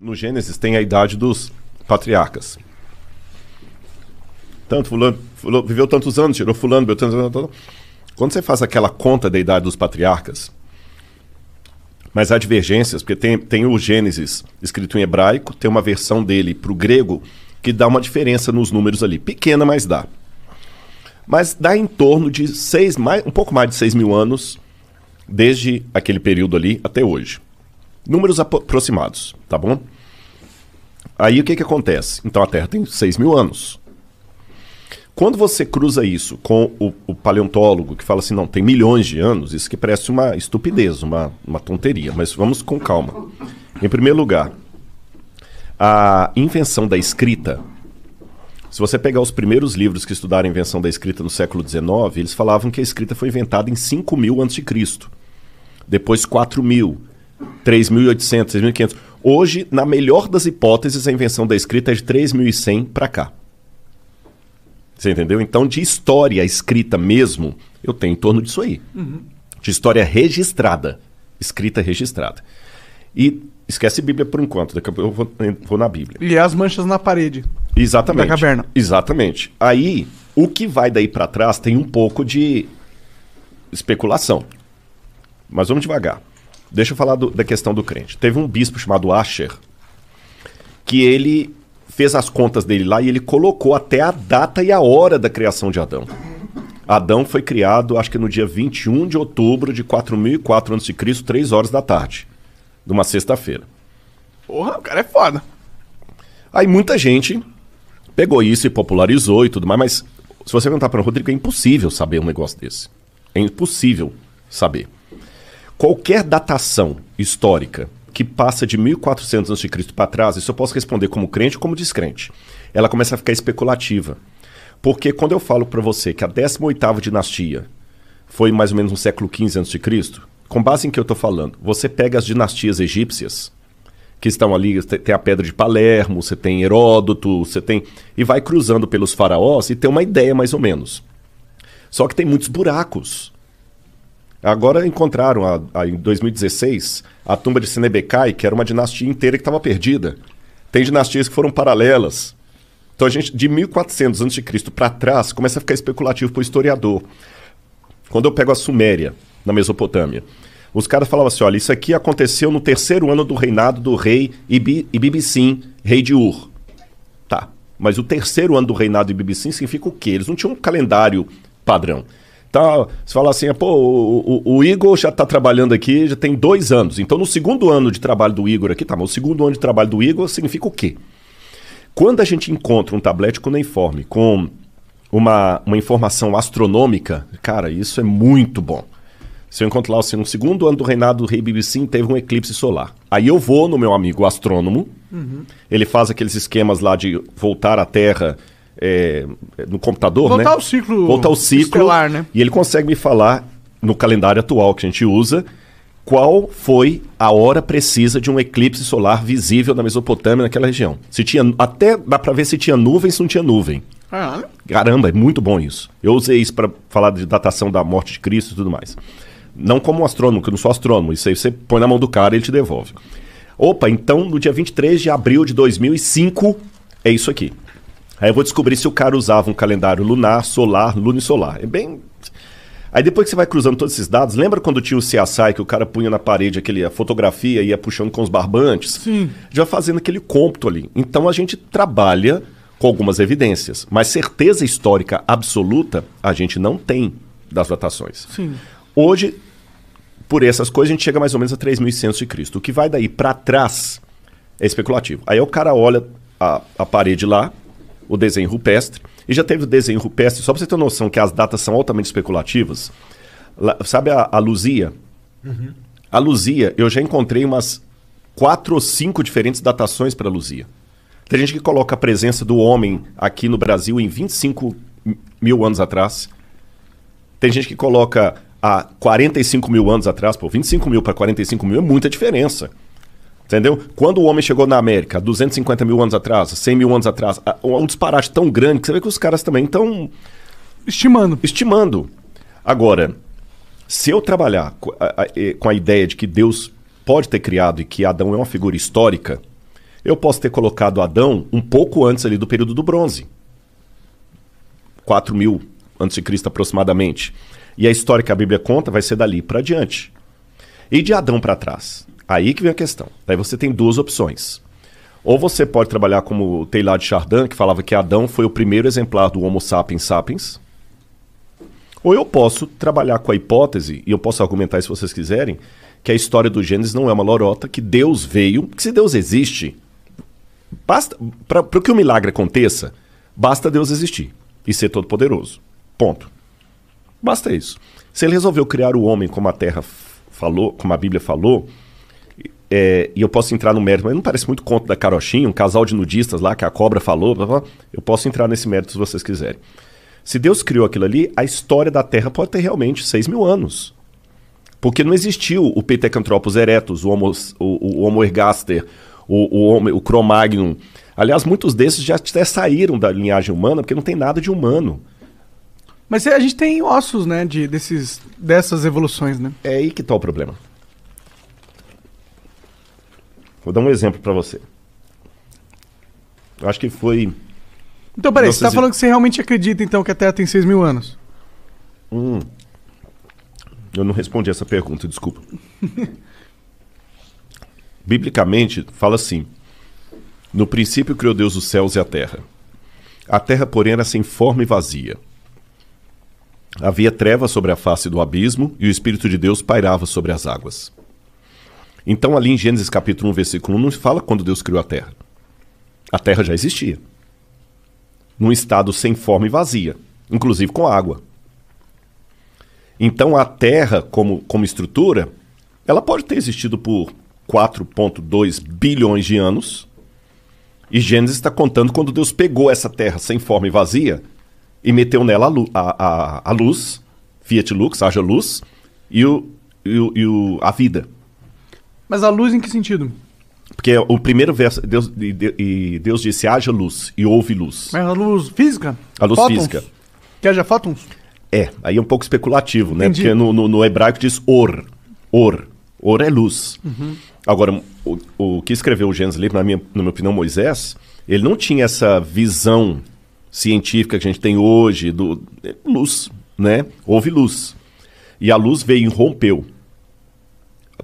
No Gênesis tem a idade dos patriarcas. Tanto fulano viveu tantos anos, tirou fulano, viveu tantos anos. Quando você faz aquela conta da idade dos patriarcas, mas há divergências, porque tem o Gênesis escrito em hebraico, tem uma versão dele para o grego que dá uma diferença nos números ali. Pequena, mas dá. Mas dá em torno de um pouco mais de 6 mil anos, desde aquele período ali até hoje. Números aproximados, tá bom? Aí o que acontece? Então a Terra tem 6 mil anos. Quando você cruza isso com o paleontólogo que fala assim, não, tem milhões de anos, isso que parece uma estupidez, uma tonteria, mas vamos com calma. Em primeiro lugar, a invenção da escrita, se você pegar os primeiros livros que estudaram a invenção da escrita no século XIX, eles falavam que a escrita foi inventada em 5.000 a.C., depois 4.000, 3.800, 6.500. Hoje, na melhor das hipóteses, a invenção da escrita é de 3.100 para cá. Você entendeu? Então, de história escrita mesmo, eu tenho em torno disso aí. Uhum. De história registrada. Escrita registrada. E esquece Bíblia por enquanto, daqui a pouco eu vou na Bíblia. E as manchas na parede. Exatamente. Da caverna. Exatamente. Aí, o que vai daí para trás tem um pouco de especulação. Mas vamos devagar. Deixa eu falar da questão do crente. Teve um bispo chamado Asher, que ele fez as contas dele lá e ele colocou até a data e a hora da criação de Adão. Adão foi criado, acho que no dia 21 de outubro de 4004 a.C., 3 horas da tarde, numa sexta-feira. Porra, o cara é foda. Aí muita gente pegou isso e popularizou e tudo mais, mas se você perguntar para o Rodrigo, é impossível saber um negócio desse. É impossível saber. Qualquer datação histórica que passa de 1400 a.C. para trás, isso eu posso responder como crente ou como descrente. Ela começa a ficar especulativa. Porque quando eu falo para você que a 18ª dinastia foi mais ou menos no século XV a.C., com base em que eu estou falando, você pega as dinastias egípcias, que estão ali, tem a Pedra de Palermo, você tem Heródoto, você tem... E vai cruzando pelos faraós e tem uma ideia mais ou menos. Só que tem muitos buracos. Agora encontraram, em 2016, a tumba de Senebekai, que era uma dinastia inteira que estava perdida. Tem dinastias que foram paralelas. Então a gente, de 1400 a.C. para trás, começa a ficar especulativo para o historiador. Quando eu pego a Suméria, na Mesopotâmia, os caras falavam assim, olha, isso aqui aconteceu no 3º ano do reinado do rei Ibibissim, rei de Ur. Tá, mas o 3º ano do reinado de Ibibissim significa o quê? Eles não tinham um calendário padrão. Então, você fala assim, pô, o Igor já está trabalhando aqui, já tem 2 anos. Então, no 2º ano de trabalho do Igor aqui, tá, mas o 2º ano de trabalho do Igor significa o quê? Quando a gente encontra um tablete cuneiforme com uma informação astronômica, cara, isso é muito bom. Se eu encontro lá, assim, no 2º ano do reinado do rei Ibibissim, teve um eclipse solar. Aí eu vou no meu amigo astrônomo, ele faz aqueles esquemas lá de voltar à Terra... no computador, voltar né? Voltar o ciclo estelar, né? E ele consegue me falar, no calendário atual que a gente usa, qual foi a hora precisa de um eclipse solar visível na Mesopotâmia, naquela região. Se tinha, até dá pra ver se tinha nuvem, se não tinha nuvem. Caramba, é muito bom isso. Eu usei isso para falar de datação da morte de Cristo e tudo mais. Não como um astrônomo, que eu não sou astrônomo. Isso aí você põe na mão do cara e ele te devolve. Opa, então no dia 23 de abril de 2005 é isso aqui. Aí eu vou descobrir se o cara usava um calendário lunar, solar, lunisolar. É bem... Aí depois que você vai cruzando todos esses dados, lembra quando tinha o CSI que o cara punha na parede a fotografia e ia puxando com os barbantes? Sim. Já fazendo aquele cômputo ali. Então a gente trabalha com algumas evidências, mas certeza histórica absoluta a gente não tem das datações. Sim. Hoje, por essas coisas, a gente chega mais ou menos a 3.100 a.C. O que vai daí para trás é especulativo. Aí o cara olha a parede lá, o desenho rupestre, e já teve o desenho rupestre, só para você ter noção que as datas são altamente especulativas. Sabe a Luzia? Uhum. A Luzia, eu já encontrei umas 4 ou 5 diferentes datações para a Luzia. Tem gente que coloca a presença do homem aqui no Brasil em 25 mil anos atrás. Tem gente que coloca há 45 mil anos atrás. Pô, 25 mil para 45 mil é muita diferença. Entendeu? Quando o homem chegou na América, 250 mil anos atrás, 100 mil anos atrás, um disparate tão grande que você vê que os caras também estão... Estimando. Agora, se eu trabalhar com a ideia de que Deus pode ter criado e que Adão é uma figura histórica, Eu posso ter colocado Adão um pouco antes ali do período do bronze. 4.000 a.C. aproximadamente. E a história que a Bíblia conta vai ser dali para adiante. E de Adão para trás? Aí que vem a questão. Daí você tem duas opções. Ou você pode trabalhar como o Teilhard de Chardin, que falava que Adão foi o primeiro exemplar do Homo sapiens sapiens. Ou eu posso trabalhar com a hipótese, e eu posso argumentar isso se vocês quiserem, que a história do Gênesis não é uma lorota, que Deus veio, que se Deus existe, basta para que o milagre aconteça, basta Deus existir e ser todo-poderoso. Ponto. Basta isso. Se ele resolveu criar o homem como a Terra falou, como a Bíblia falou, e eu posso entrar no mérito, mas não parece muito conto da carochinha, um casal de nudistas lá que a cobra falou, blá, blá, eu posso entrar nesse mérito se vocês quiserem. Se Deus criou aquilo ali, a história da Terra pode ter realmente 6.000 anos. Porque não existiu o Pithecanthropus erectus, o Homo ergaster, o Cro-Magnon. Aliás, muitos desses já até saíram da linhagem humana, porque não tem nada de humano. Mas a gente tem ossos, né, dessas evoluções, né? É aí que está o problema. Vou dar um exemplo para você. Eu acho que foi... Então, peraí, você tá falando que você realmente acredita, então, que a Terra tem 6.000 anos? Eu não respondi essa pergunta, desculpa. Biblicamente, fala assim: no princípio criou Deus os céus e a terra. A terra, porém, era sem forma e vazia. Havia trevas sobre a face do abismo e o Espírito de Deus pairava sobre as águas. Então, ali em Gênesis capítulo 1, versículo 1, não fala quando Deus criou a terra. A terra já existia. Num estado sem forma e vazia, inclusive com água. Então a Terra, como estrutura, ela pode ter existido por 4,2 bilhões de anos, e Gênesis está contando quando Deus pegou essa Terra sem forma e vazia e meteu nela a luz, Fiat Lux, haja luz, e a vida. Mas a luz em que sentido? Porque o primeiro verso, Deus disse, haja luz, e houve luz. Mas a luz física? A luz fótons? física. Que haja fótons? Aí é um pouco especulativo, né? Entendi. Porque no hebraico diz or. Or é luz. Uhum. Agora, o que escreveu o Gênesis, na minha opinião, Moisés, ele não tinha essa visão científica que a gente tem hoje, luz, né? Houve luz. E a luz veio e rompeu.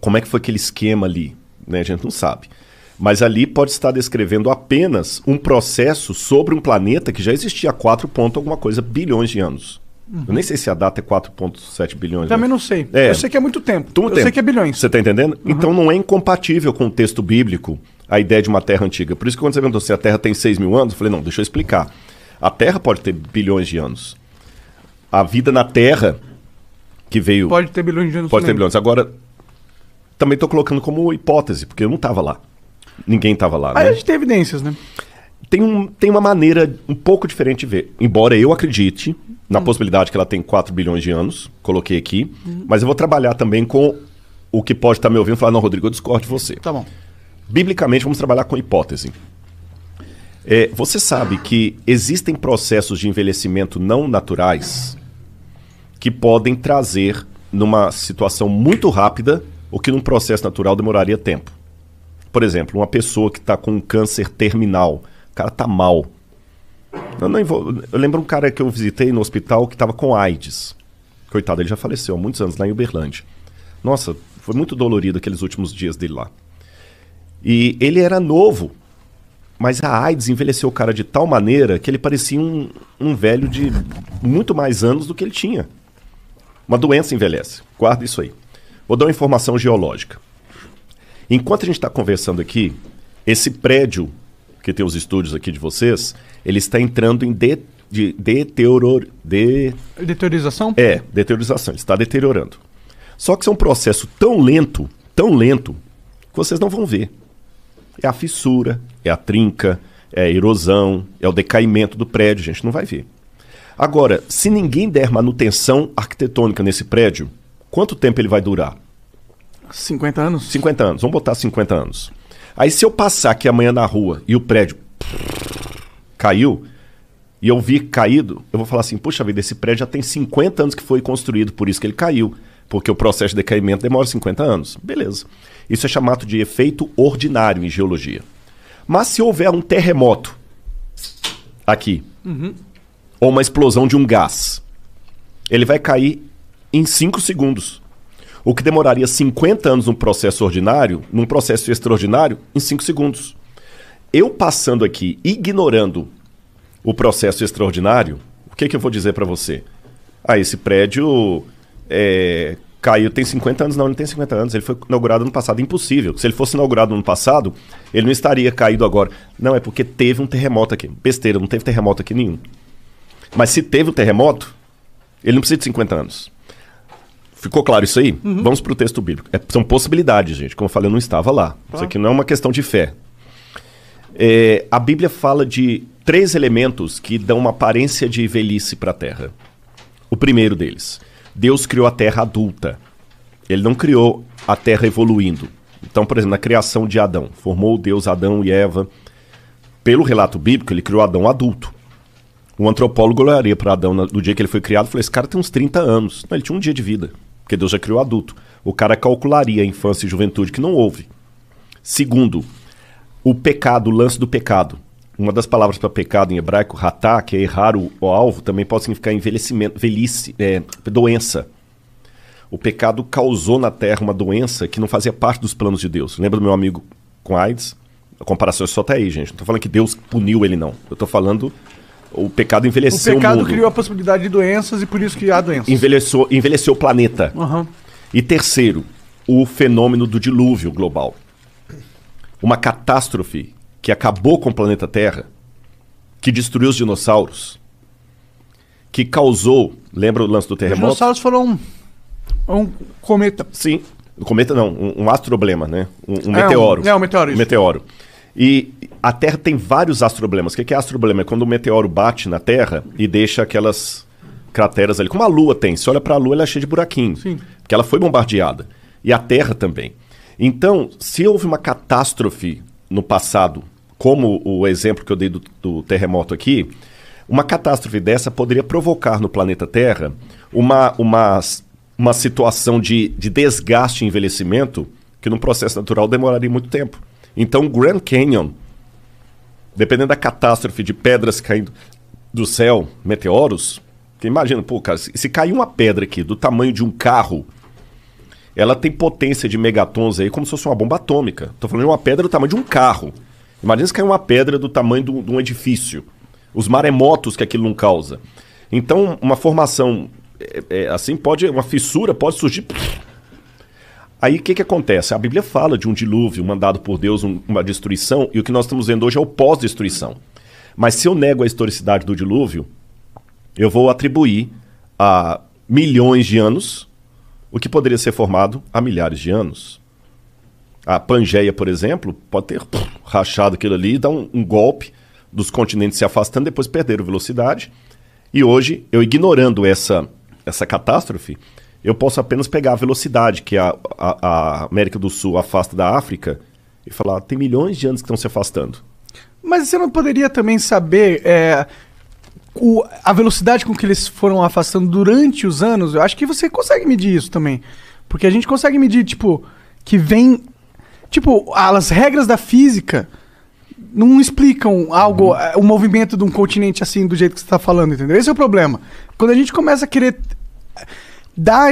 Como é que foi aquele esquema ali? Né? A gente não sabe. Mas ali pode estar descrevendo apenas um processo sobre um planeta que já existia há 4 alguma coisa bilhões de anos. Uhum. Eu nem sei se a data é 4,7 bilhões. Também né? não sei. Eu sei que é muito tempo. Sei que é bilhões. Você está entendendo? Uhum. Então não é incompatível com o texto bíblico a ideia de uma Terra antiga. Por isso que quando você perguntou se a Terra tem 6.000 anos, eu falei, não, deixa eu explicar. A Terra pode ter bilhões de anos. A vida na Terra que veio... Pode ter bilhões de anos Pode também. ter bilhões. Agora, também estou colocando como hipótese, porque eu não estava lá. Ninguém estava lá. Aí né? a gente tem evidências, né? Tem uma maneira um pouco diferente de ver. Embora eu acredite na possibilidade que ela tem 4 bilhões de anos, coloquei aqui, mas eu vou trabalhar também com o que pode estar me ouvindo e falar, não, Rodrigo, eu discordo de você. Tá bom. Biblicamente, vamos trabalhar com hipótese. Você sabe que existem processos de envelhecimento não naturais que podem trazer, numa situação muito rápida, o que num processo natural demoraria tempo. Por exemplo, uma pessoa que está com um câncer terminal, o cara está mal. Eu lembro um cara que eu visitei no hospital que estava com AIDS. Coitado, ele já faleceu há muitos anos lá em Uberlândia. Nossa, foi muito dolorido aqueles últimos dias dele lá. E ele era novo, mas a AIDS envelheceu o cara de tal maneira que ele parecia um velho de muito mais anos do que ele tinha. Uma doença envelhece. Guarda isso aí. Vou dar uma informação geológica. Enquanto a gente está conversando aqui, esse prédio, que tem os estúdios aqui de vocês, ele está entrando em Deteriorização? Deteriorização. Ele está deteriorando. Só que isso é um processo tão lento, que vocês não vão ver. É a fissura, é a trinca, é a erosão, é o decaimento do prédio, a gente não vai ver. Agora, se ninguém der manutenção arquitetônica nesse prédio, quanto tempo ele vai durar? 50 anos? 50 anos, vamos botar 50 anos. Aí se eu passar aqui amanhã na rua e o prédio caiu, e eu vi caído, eu vou falar assim, puxa vida, esse prédio já tem 50 anos que foi construído, por isso que ele caiu, porque o processo de decaimento demora 50 anos. Beleza. Isso é chamado de efeito ordinário em geologia. Mas se houver um terremoto aqui, ou uma explosão de um gás, ele vai cair em 5 segundos. O que demoraria 50 anos num processo ordinário, num processo extraordinário, em 5 segundos. Eu passando aqui, ignorando o processo extraordinário, o que eu vou dizer para você? Esse prédio caiu, tem 50 anos. Não, ele não tem 50 anos, ele foi inaugurado no passado. Impossível. Se ele fosse inaugurado no ano passado, ele não estaria caído agora. Não, é porque teve um terremoto aqui. Besteira, não teve terremoto aqui nenhum. Mas se teve um terremoto, ele não precisa de 50 anos. Ficou claro isso aí? Vamos para o texto bíblico. São possibilidades, gente. Como eu falei, eu não estava lá. Isso aqui não é uma questão de fé. A Bíblia fala de 3 elementos que dão uma aparência de velhice para a Terra. O primeiro deles, Deus criou a Terra adulta. Ele não criou a Terra evoluindo. Então, por exemplo, na criação de Adão, formou Deus Adão e Eva. Pelo relato bíblico, ele criou Adão adulto. Um antropólogo olharia para Adão no dia que ele foi criado e falou, esse cara tem uns 30 anos. Não, ele tinha um dia de vida, porque Deus já criou adulto. O cara calcularia a infância e juventude, que não houve. Segundo, o pecado, o lance do pecado. Uma das palavras para pecado em hebraico, ratá, que é errar o alvo, também pode significar envelhecimento, velhice, doença. O pecado causou na Terra uma doença que não fazia parte dos planos de Deus. Lembra do meu amigo com AIDS? A comparação é só até aí, gente. Não estou falando que Deus puniu ele, não. Eu estou falando... O pecado envelheceu o mundo. O pecado criou a possibilidade de doenças e por isso que há doenças. Envelheceu o planeta. E terceiro, o fenômeno do dilúvio global. Uma catástrofe que acabou com o planeta Terra, que destruiu os dinossauros, que causou... Lembra o lance do terremoto? Os dinossauros foram um cometa. Sim, um cometa não, um astroblema, né? Um meteoro. Um meteoro, isso. Meteoro. E a Terra tem vários astroblemas. O que é astroblema? É quando o meteoro bate na Terra e deixa aquelas crateras ali. Como a Lua tem. Se olha para a Lua, ela é cheia de buraquinho. Sim. Porque ela foi bombardeada. E a Terra também. Então, se houve uma catástrofe no passado, como o exemplo que eu dei do terremoto aqui, uma catástrofe dessa poderia provocar no planeta Terra uma situação de desgaste e envelhecimento que num processo natural demoraria muito tempo. Então, o Grand Canyon, dependendo da catástrofe de pedras caindo do céu, meteoros, que imagina, pô, cara, se cair uma pedra aqui do tamanho de um carro, ela tem potência de megatons aí como se fosse uma bomba atômica. Tô falando de uma pedra do tamanho de um carro. Imagina se cair uma pedra do tamanho de um edifício. Os maremotos que aquilo não causa. Então, uma formação assim uma fissura pode surgir... Aí o que acontece? A Bíblia fala de um dilúvio mandado por Deus, uma destruição, e o que nós estamos vendo hoje é o pós-destruição. Mas se eu nego a historicidade do dilúvio, eu vou atribuir a milhões de anos o que poderia ser formado há milhares de anos. A Pangeia, por exemplo, pode ter rachado aquilo ali, dar um golpe dos continentes se afastando, depois perderam velocidade. E hoje, eu ignorando essa catástrofe, eu posso apenas pegar a velocidade que a América do Sul afasta da África e falar, tem milhões de anos que estão se afastando. Mas você não poderia também saber a velocidade com que eles foram afastando durante os anos? Eu acho que você consegue medir isso também. Porque a gente consegue medir, que vem... as regras da física não explicam algo, o movimento de um continente assim, do jeito que você está falando, entendeu? Esse é o problema. Quando a gente começa a querer... dá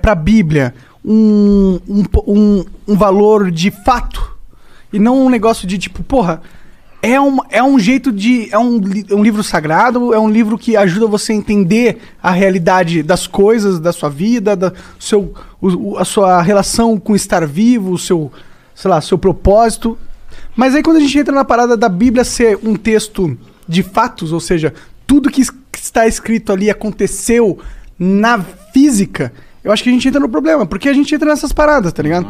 para a Bíblia um valor de fato e não um negócio de é um jeito de... É um livro sagrado, é um livro que ajuda você a entender a realidade das coisas, da sua vida, a sua relação com estar vivo, o seu propósito. Mas aí quando a gente entra na parada da Bíblia ser um texto de fatos, ou seja, tudo que está escrito ali aconteceu na física, eu acho que a gente entra no problema, porque a gente entra nessas paradas, tá ligado?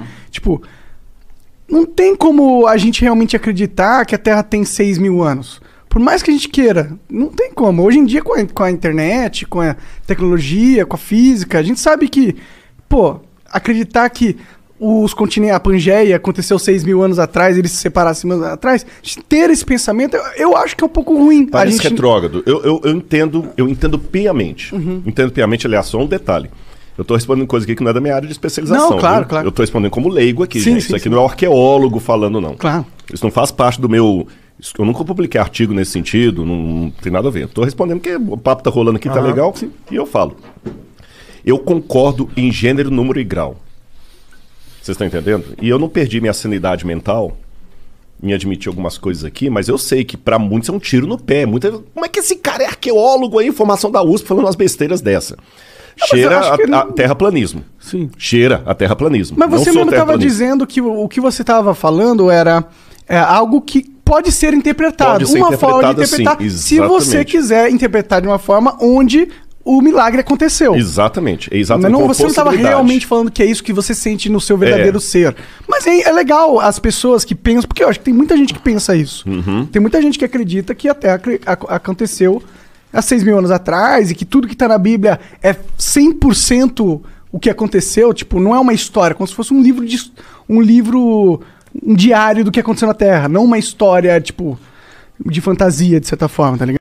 Não tem como a gente realmente acreditar que a Terra tem 6 mil anos. Por mais que a gente queira, não tem como. Hoje em dia, com a internet, com a tecnologia, com a física, a gente sabe que, acreditar que os continentes, a Pangeia aconteceu 6 mil anos atrás, eles se separaram 6 mil anos atrás, ter esse pensamento, eu acho que é um pouco ruim. Parece retrógrado. Eu entendo piamente. Entendo piamente, aliás, só um detalhe. Eu tô respondendo coisa aqui que não é da minha área de especialização. Não, claro. Eu tô respondendo como leigo aqui, sim, gente. Isso aqui não é um arqueólogo falando, não. Claro. Isso não faz parte do meu... Eu nunca publiquei artigo nesse sentido, não tem nada a ver. Estou respondendo porque o papo tá rolando aqui, tá legal, e eu falo. Eu concordo em gênero, número e grau. Vocês estão entendendo? E eu não perdi minha sanidade mental em admitir algumas coisas aqui, mas eu sei que pra muitos é um tiro no pé. Como é que esse cara é arqueólogo aí, formação da USP, falando umas besteiras dessa? Cheira a terraplanismo. Sim. Cheira a terraplanismo. Mas você mesmo estava dizendo que o que você estava falando era algo que pode ser interpretado. Pode ser uma forma de interpretar, assim, se você quiser interpretar de uma forma onde o milagre aconteceu. Exatamente. Exatamente. Não, você não estava realmente falando que é isso que você sente no seu verdadeiro ser. Mas é legal as pessoas que pensam, porque eu acho que tem muita gente que pensa isso. Tem muita gente que acredita que a Terra aconteceu há 6.000 anos atrás e que tudo que está na Bíblia é 100% o que aconteceu. Tipo, não é uma história, como se fosse um diário do que aconteceu na Terra, não uma história, tipo, de fantasia, de certa forma, tá ligado?